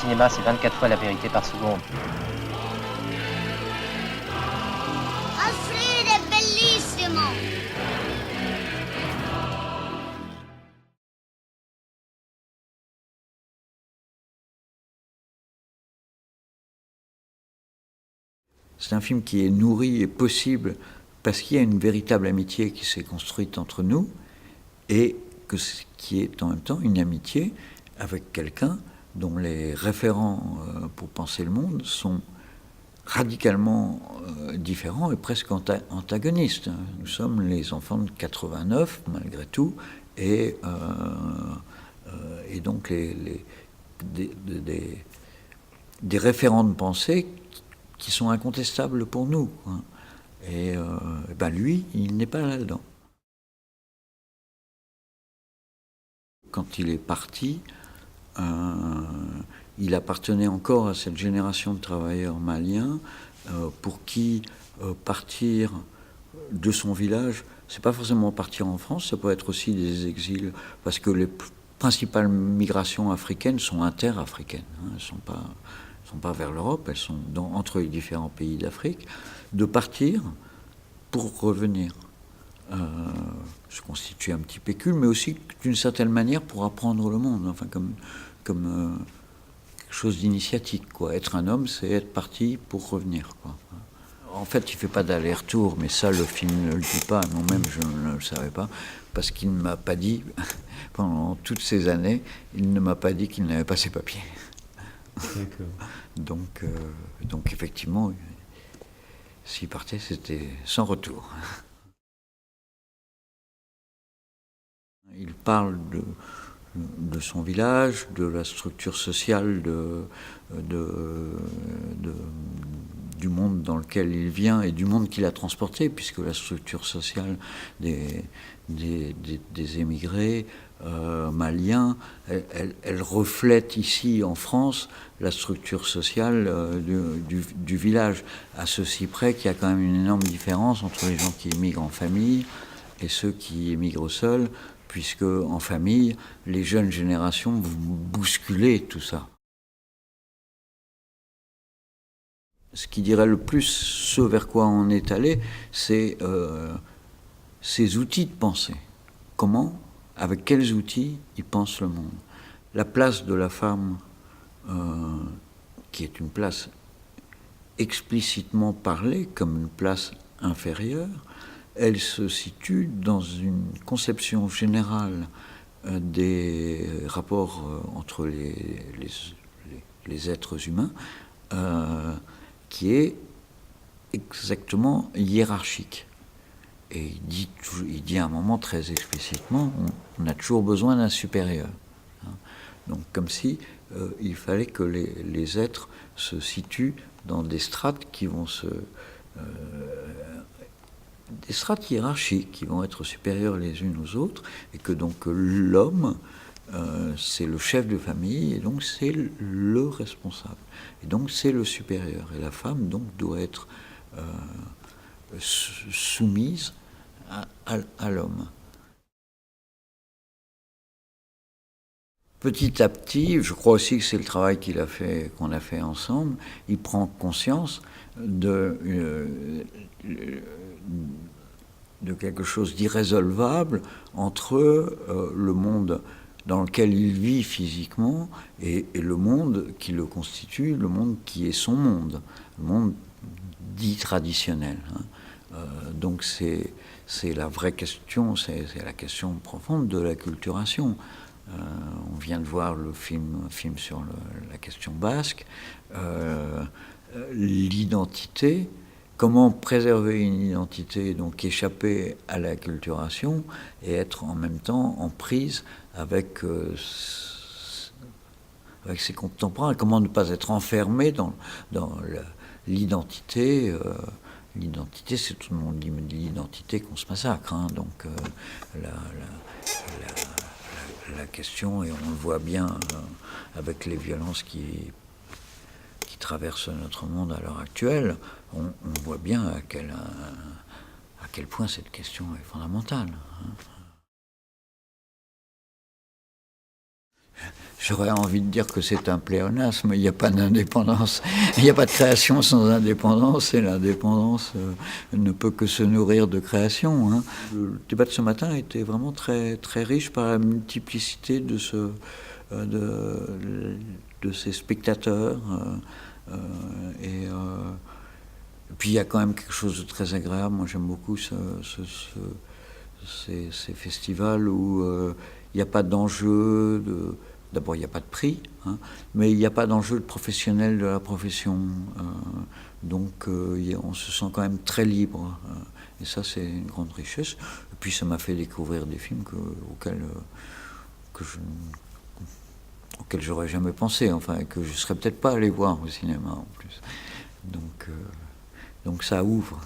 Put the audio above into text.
cinéma, c'est 24 fois la vérité par seconde. Alfred è bellissimo! C'est un film qui est nourri et possible parce qu'il y a une véritable amitié qui s'est construite entre nous et qui est en même temps une amitié avec quelqu'un dont les référents pour penser le monde sont radicalement différents et presque antagonistes. Nous sommes les enfants de 89 malgré tout et donc des référents de pensée qui sont incontestables pour nous. Et lui, il n'est pas là-dedans. Quand il est parti, il appartenait encore à cette génération de travailleurs maliens pour qui partir de son village, c'est pas forcément partir en France, ça peut être aussi des exils, parce que les principales migrations africaines sont interafricaines, elles ne sont pas vers l'Europe, elles sont entre les différents pays d'Afrique, de partir pour revenir. Se constituer un petit pécule, mais aussi d'une certaine manière pour apprendre le monde, enfin comme quelque chose d'initiatique, quoi. Être un homme, c'est être parti pour revenir, quoi. En fait, il ne fait pas d'aller-retour, mais ça, le film ne le dit pas. Moi-même, je ne le savais pas, parce qu'il ne m'a pas dit, pendant toutes ces années, il ne m'a pas dit qu'il n'avait pas ses papiers. Donc, effectivement, s'il partait, c'était sans retour. Il parle de son village, de la structure sociale du monde dans lequel il vient et du monde qu'il a transporté, puisque la structure sociale des émigrés maliens, elle reflète ici en France la structure sociale du village, à ceci près qu'il y a quand même une énorme différence entre les gens qui émigrent en famille et ceux qui émigrent seuls, puisque en famille, les jeunes générations vont bousculer tout ça. Ce qui dirait le plus ce vers quoi on est allé, c'est ces outils de pensée. Comment, avec quels outils ils pensent le monde. La place de la femme, qui est une place explicitement parlée comme une place inférieure, elle se situe dans une conception générale des rapports entre les êtres humains qui est exactement hiérarchique. Et il dit à un moment très explicitement, on a toujours besoin d'un supérieur. Donc comme si il fallait que les êtres se situent dans des strates qui vont des strates hiérarchiques qui vont être supérieures les unes aux autres, et que donc l'homme, c'est le chef de famille, et donc c'est le responsable. Et donc c'est le supérieur. Et la femme, donc, doit être soumise à l'homme. Petit à petit, je crois aussi que c'est le travail qu'on a fait ensemble, il prend conscience de quelque chose d'irrésolvable entre le monde dans lequel il vit physiquement et le monde qui le constitue, le monde qui est son monde, le monde dit traditionnel. Donc c'est la vraie question, c'est la question profonde de la culturation. On vient de voir un film sur la question basque, l'identité. Comment préserver une identité, donc échapper à la culturation et être en même temps en prise avec ses contemporains. Comment ne pas être enfermé dans l'identité. L'identité, c'est tout le monde dit l'identité qu'on se massacre. Donc la question, et on le voit bien avec les violences qui traversent notre monde à l'heure actuelle, on voit bien à quel point cette question est fondamentale. J'aurais envie de dire que c'est un pléonasme, il n'y a pas d'indépendance, il n'y a pas de création sans indépendance, et l'indépendance ne peut que se nourrir de création. Hein. Le débat de ce matin était vraiment très, très riche par la multiplicité de ces spectateurs. Et puis il y a quand même quelque chose de très agréable. Moi j'aime beaucoup ces festivals où il n'y a pas d'enjeu de... D'abord, il n'y a pas de prix, hein, mais il n'y a pas d'enjeu de professionnel de la profession. Donc, on se sent quand même très libre. Et ça, c'est une grande richesse. Et puis, ça m'a fait découvrir des films auxquels j'aurais jamais pensé, enfin, que je ne serais peut-être pas allé voir au cinéma, en plus. Donc ça ouvre.